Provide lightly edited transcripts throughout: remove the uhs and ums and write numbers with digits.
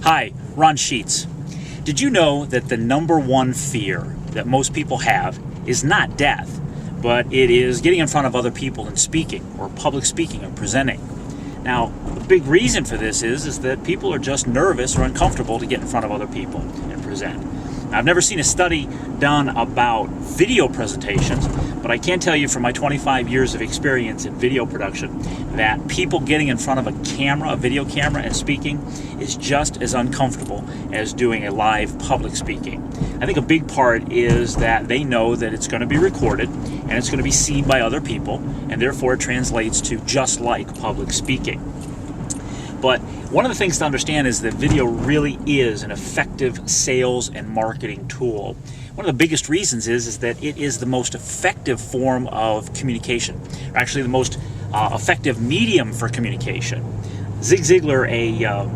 Hi, Ron Sheets. Did you know that the number one fear that most people have is not death, but it is getting in front of other people and speaking, or public speaking and presenting? Now, the big reason for this is that people are just nervous or uncomfortable to get in front of other people and present. Now, I've never seen a study done about video presentations, but I can tell you from my 25 years of experience in video production that people getting in front of a camera, a video camera, and speaking is just as uncomfortable as doing a live public speaking. I think a big part is that they know that it's going to be recorded and it's going to be seen by other people, and therefore it translates to just like public speaking. But one of the things to understand is that video really is an effective sales and marketing tool. One of the biggest reasons is that it is the most effective form of communication, or actually the most effective medium for communication. Zig Ziglar, a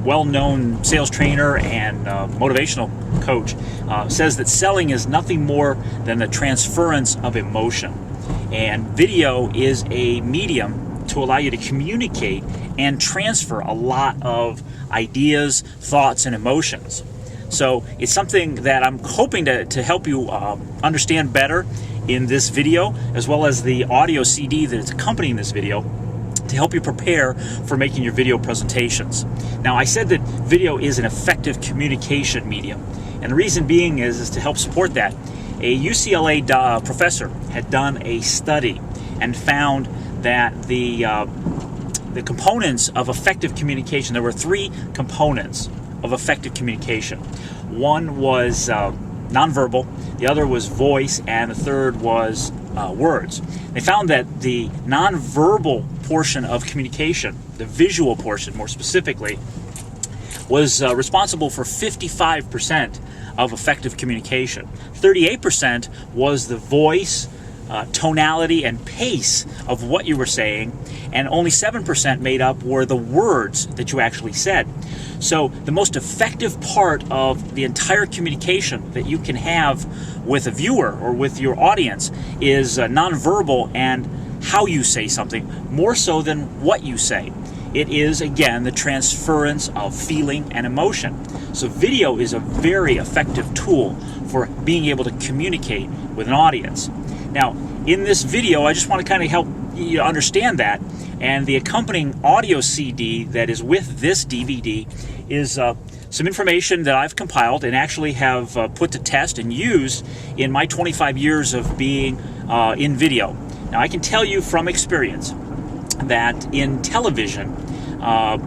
well-known sales trainer and motivational coach, says that selling is nothing more than the transference of emotion. And video is a medium to allow you to communicate and transfer a lot of ideas, thoughts, and emotions. So it's something that I'm hoping to help you understand better in this video, as well as the audio CD that is accompanying this video, to help you prepare for making your video presentations. Now, I said that video is an effective communication medium, and the reason being is to help support that. A UCLA professor had done a study and found that the components of effective communication, there were three components of effective communication. One was nonverbal, the other was voice, and the third was words. They found that the nonverbal portion of communication, the visual portion more specifically, was responsible for 55% of effective communication. 38% was the voice, tonality, and pace of what you were saying, and only 7% made up were the words that you actually said. So the most effective part of the entire communication that you can have with a viewer or with your audience is nonverbal and how you say something, more so than what you say. It is, again, the transference of feeling and emotion. So video is a very effective tool for being able to communicate with an audience. Now, in this video, I just want to kind of help you understand that, and the accompanying audio CD that is with this DVD is some information that I've compiled and actually have put to test and used in my 25 years of being in video. Now, I can tell you from experience that in television, much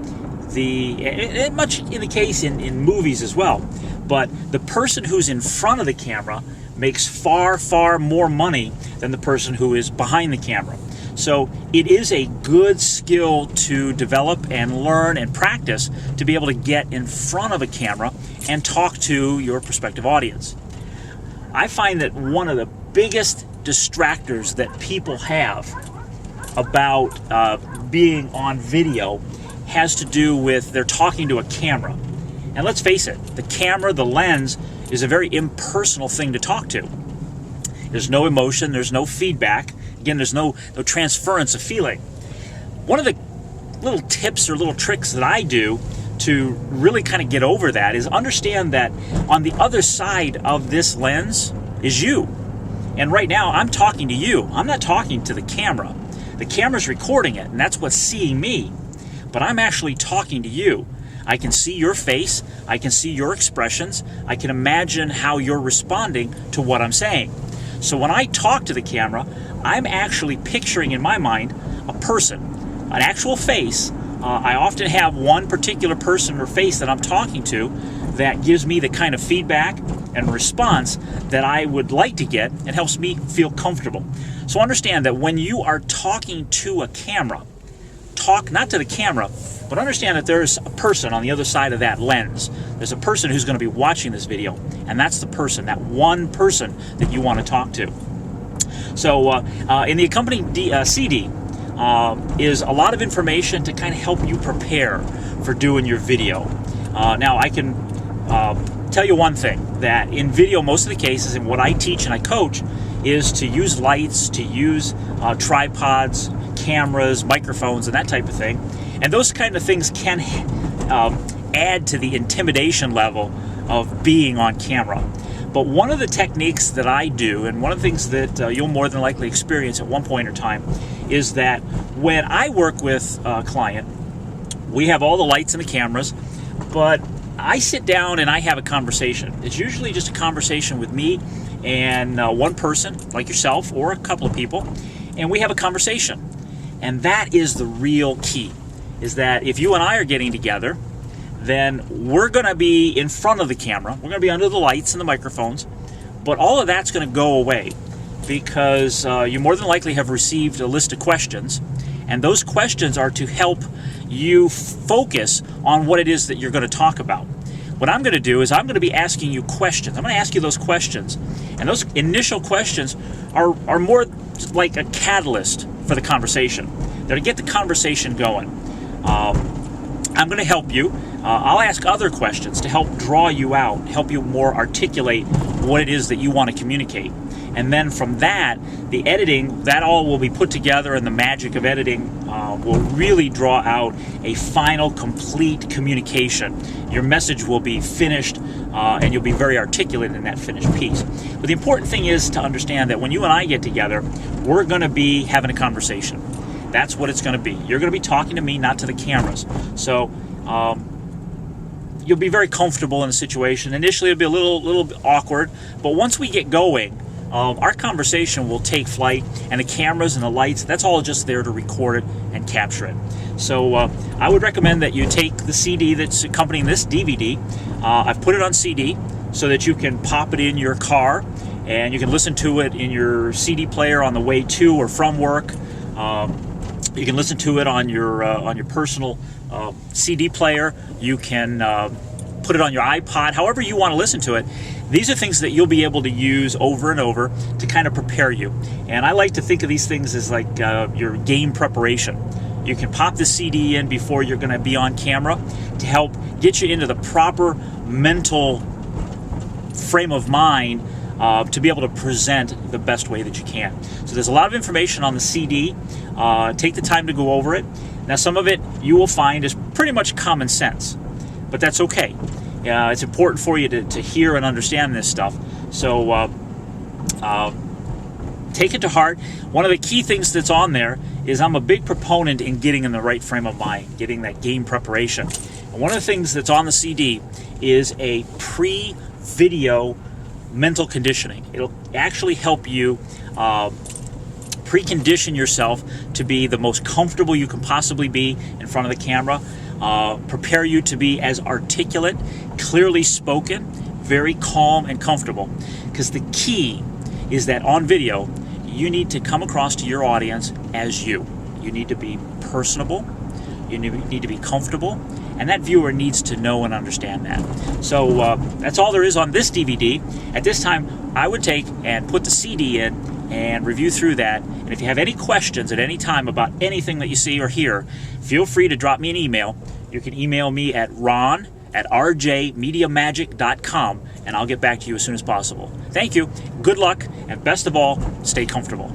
in the case in movies as well, but the person who's in front of the camera makes far, far more money than the person who is behind the camera. So it is a good skill to develop and learn and practice to be able to get in front of a camera and talk to your prospective audience. I find that one of the biggest distractors that people have about being on video has to do with they're talking to a camera. And let's face it, the camera, the lens, is a very impersonal thing to talk to. There's no emotion, there's no feedback. Again, there's no transference of feeling. One of the little tips or little tricks that I do to really kind of get over that is understand that on the other side of this lens is you. And right now, I'm talking to you. I'm not talking to the camera. The camera's recording it, and that's what's seeing me. But I'm actually talking to you. I can see your face. I can see your expressions. I can imagine how you're responding to what I'm saying. So when I talk to the camera, I'm actually picturing in my mind a person, an actual face. I often have one particular person or face that I'm talking to that gives me the kind of feedback and response that I would like to get and helps me feel comfortable. So understand that when you are talking to a camera, talk not to the camera, but understand that there's a person on the other side of that lens. There's a person who's going to be watching this video, and that's the person, that one person that you want to talk to. So in the accompanying CD is a lot of information to kind of help you prepare for doing your video. Now, I can tell you one thing, that in video, most of the cases, and what I teach and I coach, is to use lights, to use tripods, cameras, microphones, and that type of thing. And those kind of things can add to the intimidation level of being on camera. But one of the techniques that I do, and one of the things that you'll more than likely experience at one point in time, is that when I work with a client, we have all the lights and the cameras, but I sit down and I have a conversation. It's usually just a conversation with me and one person, like yourself, or a couple of people, and we have a conversation. And that is the real key, is that if you and I are getting together, then we're going to be in front of the camera. We're going to be under the lights and the microphones, but all of that's going to go away because you more than likely have received a list of questions, and those questions are to help you focus on what it is that you're going to talk about. What I'm going to do is I'm going to be asking you questions. I'm going to ask you those questions, and those initial questions are more like a catalyst for the conversation. They're to get the conversation going. I'm going to help you. I'll ask other questions to help draw you out, help you more articulate what it is that you want to communicate. And then from that, the editing, that all will be put together, and the magic of editing will really draw out a final, complete communication. Your message will be finished, and you'll be very articulate in that finished piece. But the important thing is to understand that when you and I get together, we're going to be having a conversation. That's what it's going to be. You're going to be talking to me, not to the cameras. So you'll be very comfortable in the situation. Initially, it'll be a little bit awkward, but once we get going, our conversation will take flight, and the cameras and the lights, that's all just there to record it and capture it. So I would recommend that you take the CD that's accompanying this DVD. I've put it on CD so that you can pop it in your car, and you can listen to it in your CD player on the way to or from work. You can listen to it on your personal CD player. You can put it on your iPod, however you want to listen to it. These are things that you'll be able to use over and over to kind of prepare you. And I like to think of these things as like your game preparation. You can pop the CD in before you're going to be on camera to help get you into the proper mental frame of mind to be able to present the best way that you can. So there's a lot of information on the CD. Take the time to go over it. Now, some of it you will find is pretty much common sense, but that's okay. It's important for you to hear and understand this stuff. So take it to heart. One of the key things that's on there is I'm a big proponent in getting in the right frame of mind, getting that game preparation. And one of the things that's on the CD is a pre-video mental conditioning. It'll actually help you precondition yourself to be the most comfortable you can possibly be in front of the camera, prepare you to be as articulate, clearly spoken, very calm and comfortable. Because the key is that on video, you need to come across to your audience as you. You need to be personable, you need to be comfortable, and that viewer needs to know and understand that. So that's all there is on this DVD. At this time, I would take and put the CD in and review through that. And if you have any questions at any time about anything that you see or hear, feel free to drop me an email. You can email me at ron@rjmediamagic.com, and I'll get back to you as soon as possible. Thank you, good luck, and best of all, stay comfortable.